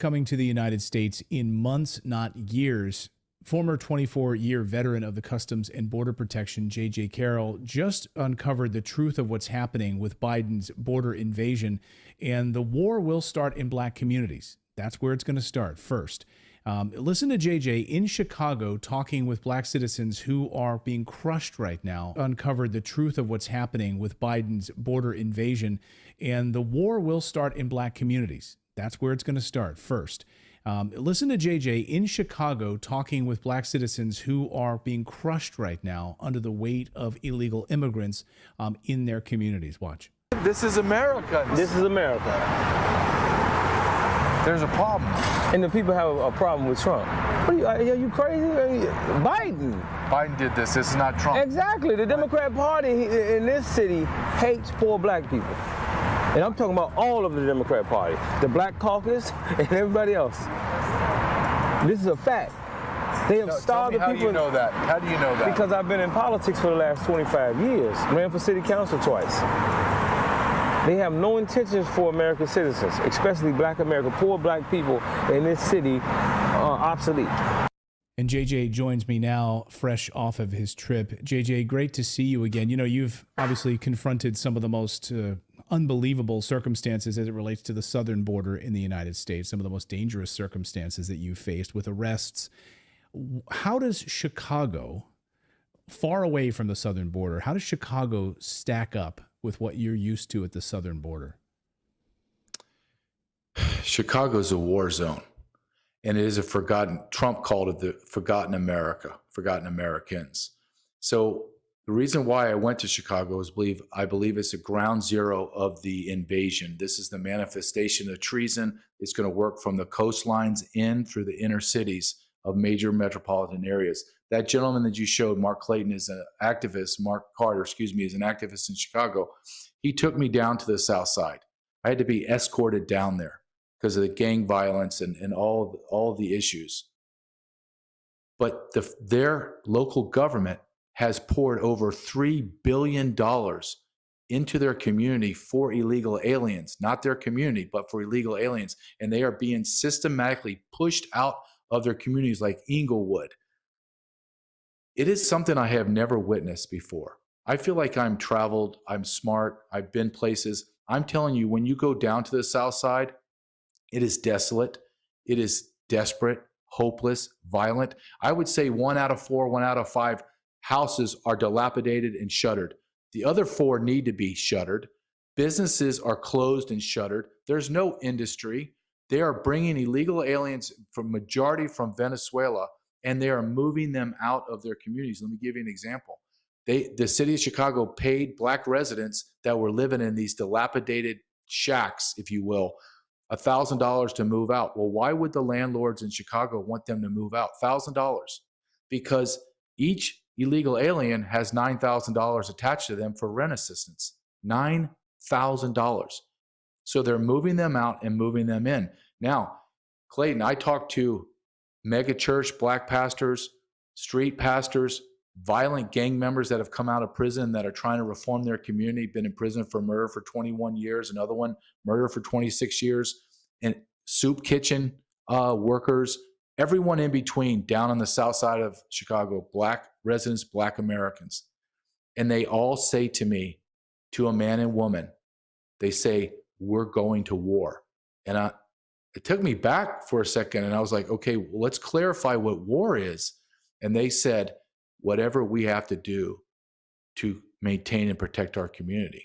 coming to the United States in months, not years. Former 24-year veteran of the Customs and Border Protection, J.J. Carroll, just uncovered the truth of what's happening with Biden's border invasion, and the war will start in black communities. That's where it's going to start first. Listen to JJ in Chicago talking with black citizens who are being crushed right now, uncovered the truth of what's happening with Biden's border invasion, and the war will start in black communities. That's where it's going to start first. Listen to JJ in Chicago talking with black citizens who are being crushed right now under the weight of illegal immigrants in their communities. Watch. This is America. This is America. There's a problem. And the people have a problem with Trump. Are you crazy? Biden did this. This is not Trump. Exactly. The Democrat Party in this city hates poor black people. And I'm talking about all of the Democrat Party, the Black Caucus and everybody else. This is a fact. They have starved the people. How do you know that? How do you know that? Because I've been in politics for the last 25 years. Ran for city council twice. They have no intentions for American citizens, especially black America. Poor black people in this city are obsolete. And JJ joins me now, fresh off of his trip. JJ, great to see you again. You know, you've obviously confronted some of the most unbelievable circumstances as it relates to the southern border in the United States, some of the most dangerous circumstances that you faced with arrests. How does Chicago, far away from the southern border, how does Chicago stack up with what you're used to at the southern border? Chicago's a war zone, and it is a forgotten, Trump called it the forgotten America, forgotten Americans. So the reason why I went to Chicago is I believe it's a ground zero of the invasion. This is the manifestation of treason. It's going to work from the coastlines in through the inner cities of major metropolitan areas. That gentleman that you showed, Mark Clayton, is an activist. Mark Carter, is an activist in Chicago. He took me down to the South Side. I had to be escorted down there because of the gang violence and all the issues. But their local government has poured over $3 billion into their community for illegal aliens, not their community, but for illegal aliens. And they are being systematically pushed out of their communities like Inglewood. It is something I have never witnessed before. I feel like I'm traveled, I'm smart, I've been places. I'm telling you, when you go down to the South Side, it is desolate, it is desperate, hopeless, violent. I would say 1 out of 4, 1 out of 5 houses are dilapidated and shuttered. The other 4 need to be shuttered. Businesses are closed and shuttered. There's no industry. They are bringing illegal aliens, majority from Venezuela, and they are moving them out of their communities. Let me give you an example. The city of Chicago paid black residents that were living in these dilapidated shacks, if you will, $1,000 to move out. Well, why would the landlords in Chicago want them to move out? $1,000. Because each illegal alien has $9,000 attached to them for rent assistance. $9,000. So they're moving them out and moving them in. Now, Clayton, I talked to mega church black pastors, street pastors, violent gang members that have come out of prison that are trying to reform their community, been in prison for murder for 21 years, another one murder for 26 years, and soup kitchen workers, everyone in between down on the south side of Chicago, black residents, black Americans. And they all say to me, to a man and woman, they say, we're going to war. And it took me back for a second, and I was like, okay, well, let's clarify what war is. And they said, whatever we have to do to maintain and protect our community.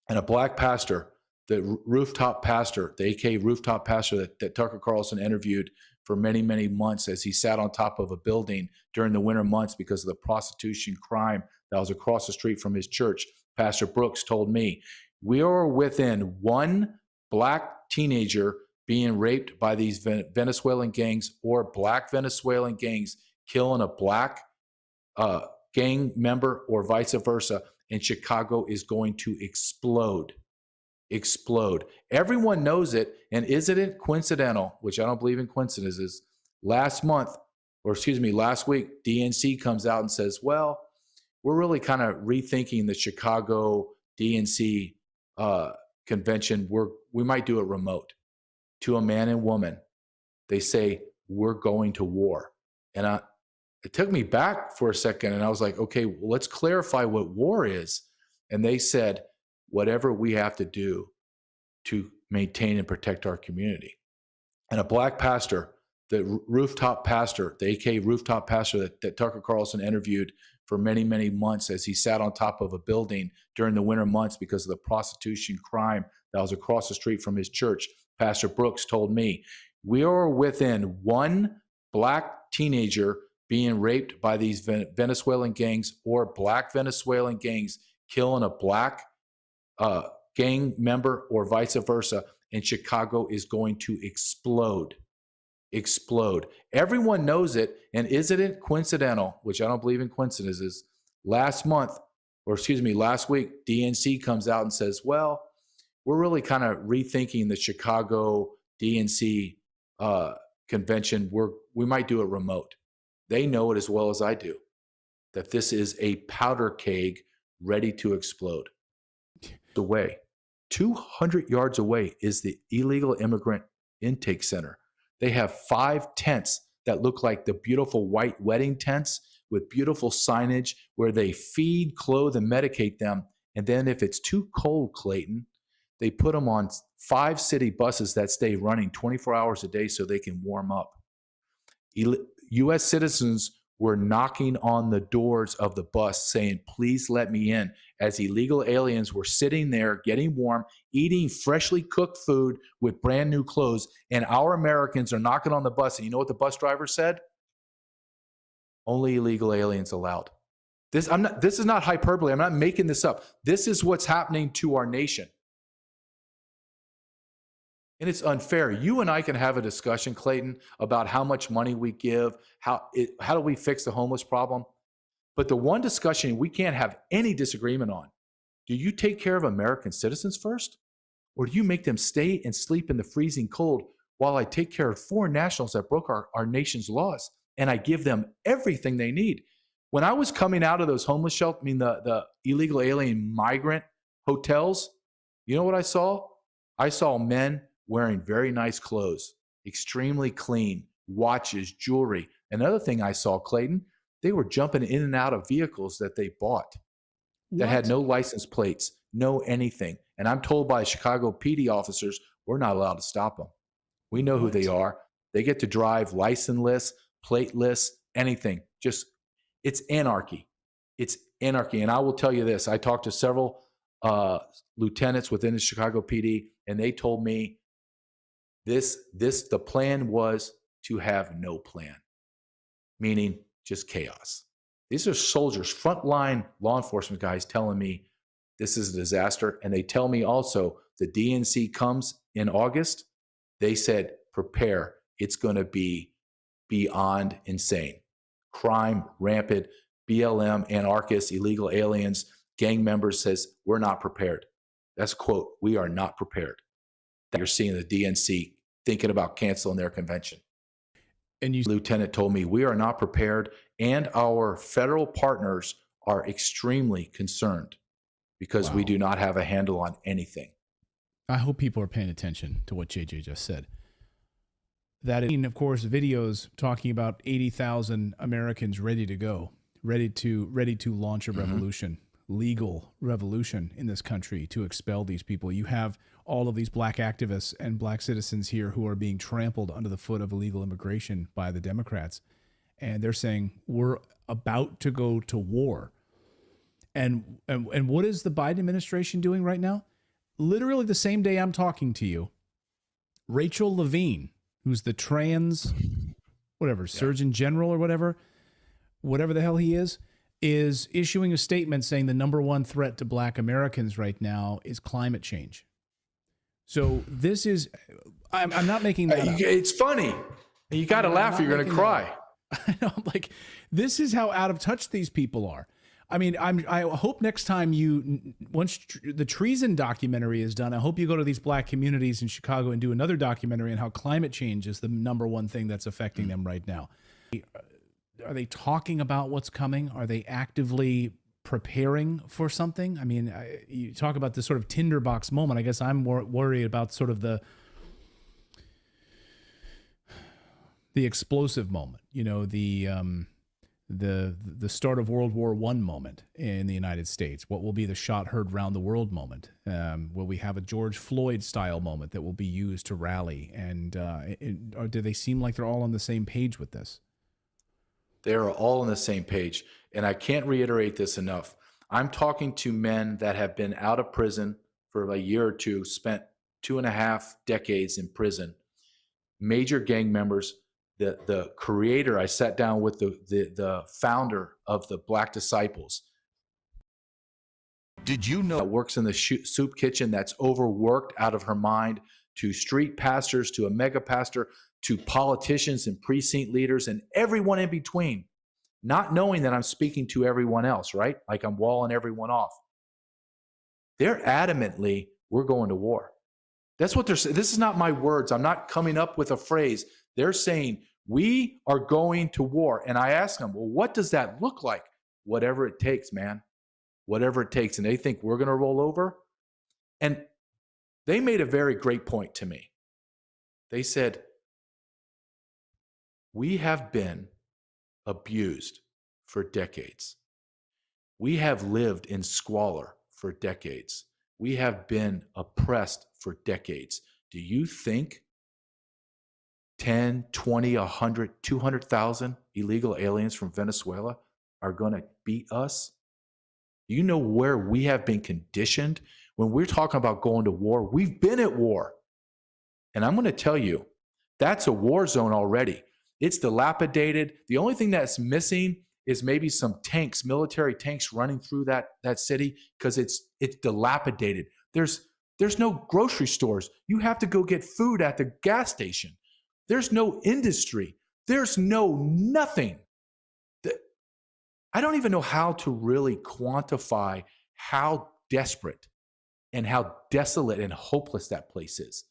And a black pastor, the rooftop pastor, the AK rooftop pastor that Tucker Carlson interviewed for many, many months as he sat on top of a building during the winter months because of the prostitution crime that was across the street from his church, Pastor Brooks told me, we are within one black teenager being raped by these Venezuelan gangs or black Venezuelan gangs killing a black gang member or vice versa, and Chicago is going to explode. Everyone knows it, and isn't it coincidental, which I don't believe in coincidences, last week, DNC comes out and says, well, we're really kind of rethinking the Chicago DNC convention. We might do it remote. To a man and woman, they say, we're going to war. And it took me back for a second, and I was like, okay, well, let's clarify what war is. And they said, whatever we have to do to maintain and protect our community. And a black pastor, the rooftop pastor, the AK rooftop pastor that Tucker Carlson interviewed for many, many months as he sat on top of a building during the winter months because of the prostitution crime that was across the street from his church, Pastor Brooks told me, we are within one black teenager being raped by these Venezuelan gangs or black Venezuelan gangs killing a black gang member or vice versa, and Chicago is going to explode. Everyone knows it, and isn't it coincidental, which I don't believe in coincidences, last week, DNC comes out and says, well, we're really kind of rethinking the Chicago DNC convention. We might do it remote. They know it as well as I do, that this is a powder keg ready to explode. Away, 200 yards away is the illegal immigrant intake center. They have 5 tents that look like the beautiful white wedding tents with beautiful signage where they feed, clothe, and medicate them. And then if it's too cold, Clayton, they put them on 5 city buses that stay running 24 hours a day so they can warm up. U.S. citizens were knocking on the doors of the bus saying, please let me in, as illegal aliens were sitting there getting warm, eating freshly cooked food with brand new clothes, and our Americans are knocking on the bus. And you know what the bus driver said? Only illegal aliens allowed. This is not hyperbole. I'm not making this up. This is what's happening to our nation. And it's unfair. You and I can have a discussion, Clayton, about how much money we give, how do we fix the homeless problem? But the one discussion we can't have any disagreement on, do you take care of American citizens first? Or do you make them stay and sleep in the freezing cold while I take care of foreign nationals that broke our nation's laws and I give them everything they need? When I was coming out of those homeless shelters, the illegal alien migrant hotels, you know what I saw? I saw men wearing very nice clothes, extremely clean, watches, jewelry. Another thing I saw, Clayton, they were jumping in and out of vehicles that they bought that had no license plates, no anything. And I'm told by Chicago PD officers, we're not allowed to stop them. We know who they are. They get to drive licenseless, plateless, anything. Just, it's anarchy. It's anarchy. And I will tell you this, I talked to several lieutenants within the Chicago PD, and they told me the plan was to have no plan, meaning just chaos. These are soldiers, frontline law enforcement guys telling me this is a disaster. And they tell me also the DNC comes in August. They said, prepare. It's going to be beyond insane. Crime, rampant, BLM, anarchists, illegal aliens, gang members says, we're not prepared. That's a quote. We are not prepared. You're seeing the DNC thinking about canceling their convention. And Lieutenant told me we are not prepared, and our federal partners are extremely concerned because we do not have a handle on anything. I hope people are paying attention to what JJ just said. That is, of course, videos talking about 80,000 Americans ready to go, ready to launch a revolution, legal revolution in this country to expel these people. You have all of these black activists and black citizens here who are being trampled under the foot of illegal immigration by the Democrats. And they're saying, we're about to go to war. And what is the Biden administration doing right now? Literally the same day I'm talking to you, Rachel Levine, who's the Surgeon General or whatever the hell he is issuing a statement saying the number one threat to black Americans right now is climate change. So this is, I'm not making that up. It's funny. You got to laugh or you're going to cry. I know, like, this is how out of touch these people are. I mean, I hope next time once the treason documentary is done, I hope you go to these black communities in Chicago and do another documentary on how climate change is the number one thing that's affecting them right now. Are they talking about what's coming? Are they actively preparing for something? I mean, you talk about this sort of tinderbox moment. I guess I'm more worried about sort of the explosive moment, you know, the start of World War I moment in the United States? What will be the shot heard round the world moment? Will we have a George Floyd style moment that will be used to rally? And or do they seem like they're all on the same page with this? They are all on the same page. And I can't reiterate this enough. I'm talking to men that have been out of prison for a year or two, spent 2.5 decades in prison, major gang members. The creator, I sat down with the founder of the Black Disciples. Did you know? That works in the soup kitchen, that's overworked out of her mind, to street pastors, to a mega pastor, to politicians and precinct leaders and everyone in between, not knowing that I'm speaking to everyone else, right? Like I'm walling everyone off. They're adamantly, we're going to war. That's what they're saying. This is not my words. I'm not coming up with a phrase. They're saying, we are going to war. And I ask them, well, what does that look like? Whatever it takes, man. Whatever it takes. And they think we're going to roll over. And they made a very great point to me. They said, we have been abused for decades. We have lived in squalor for decades. We have been oppressed for decades. Do you think 10, 20, 100, 200,000 illegal aliens from Venezuela are going to beat us? Do you know where we have been conditioned? When we're talking about going to war, we've been at war. And I'm going to tell you, that's a war zone already. It's dilapidated. The only thing that's missing is maybe some tanks, military tanks running through that city, because it's dilapidated. There's no grocery stores. You have to go get food at the gas station. There's no industry. There's nothing. I don't even know how to really quantify how desperate and how desolate and hopeless that place is.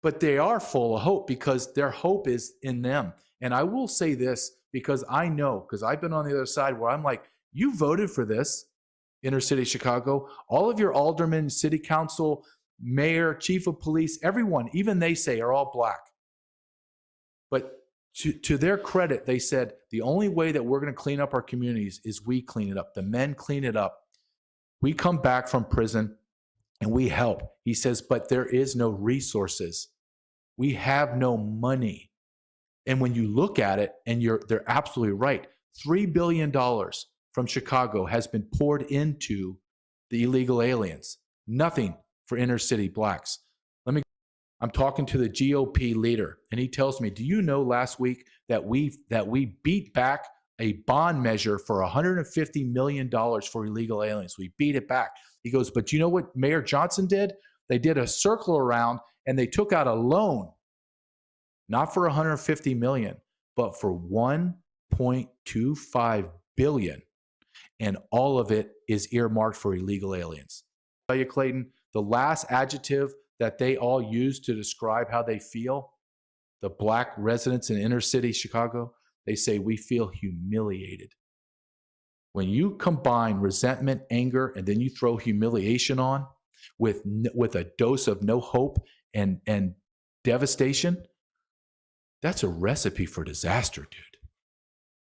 But they are full of hope because their hope is in them. And I will say this because I know, because I've been on the other side where I'm like, you voted for this, inner city Chicago. All of your aldermen, city council, mayor, chief of police, everyone, even they say, are all black. But to their credit, they said, the only way that we're going to clean up our communities is we clean it up. The men clean it up. We come back from prison and we help. He says, but there is no resources. We have no money. And when you look at it, and they're absolutely right, $3 billion from Chicago has been poured into the illegal aliens. Nothing for inner city blacks. I'm talking to the GOP leader, and he tells me, do you know last week that we beat back a bond measure for $150 million for illegal aliens? We beat it back. He goes, but you know what Mayor Johnson did? They did a circle around and they took out a loan, not for $150 million, but for $1.25 billion. And all of it is earmarked for illegal aliens. I'll tell you, Clayton, the last adjective that they all use to describe how they feel, the black residents in inner city Chicago, they say, we feel humiliated. When you combine resentment, anger, and then you throw humiliation on with a dose of no hope and devastation, that's a recipe for disaster, dude.